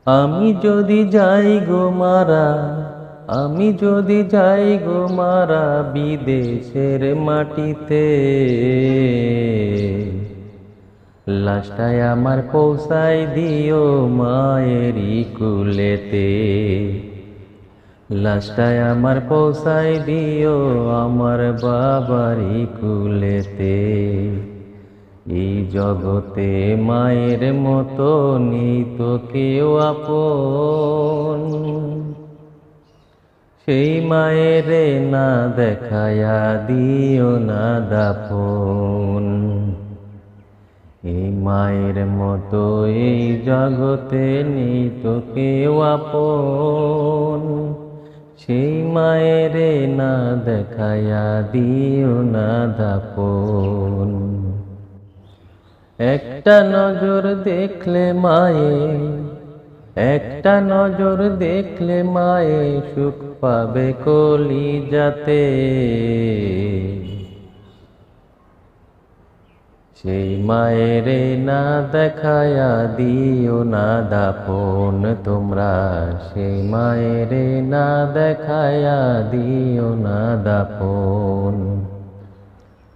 আমি যদি যাই গো মারা, আমি যদি যাই গো মারা বিদেশের মাটিতে, লাশটায় আমার পৌঁছাই দিও মায়েরই কুলেতে। লাশটায় আমার পৌঁছাই দিও আমার বাবারই কুলেতে। এই জগতে মায়ের মতো নেই তো কেউ আপন, সেই মায়েরে না দেখায়া দিও না দাফন। এই মায়ের মতো এই জগতে নেই তো কেউ আপন, সেই মায়েরে না দেখায়া দিও না দাফন। একটা নজর দেখলে মায়ে, একটা নজর দেখলে মায়ে সুখ পাবে কলিজাতে। সেই মায়েরে না দেখায়া দিও না দাফন তোমরা, সেই মায়েরে না দেখায়া দিও না দাফন।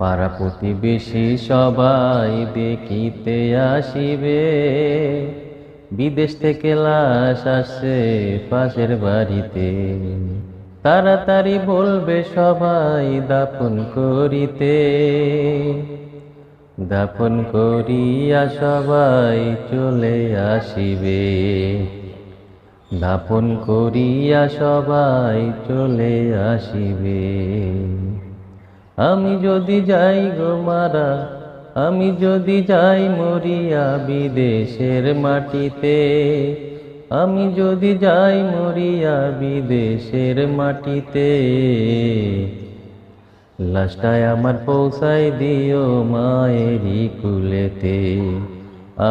পাড়া প্রতিবেশী সবাই দেখিতে আসিবে, বিদেশ থেকে লাশ আসছে পাশের বাড়িতে। তাড়াতাড়ি বলবে সবাই দাফন করিতে, দাফন করিয়া সবাই চলে আসিবে। দাফন করিয়া সবাই চলে আসিবে। আমি যদি যাই গো মারা, আমি যদি যাই মরিয়া বিদেশের মাটিতে, আমি যদি যাই মরিয়া বিদেশের মাটিতে, লাশটায় আমার পৌঁছাই দিও মায়েরই কুলেতে।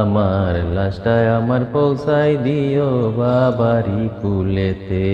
আমার লাশটায় আমার পৌঁছাই দিও বাবারই কুলেতে।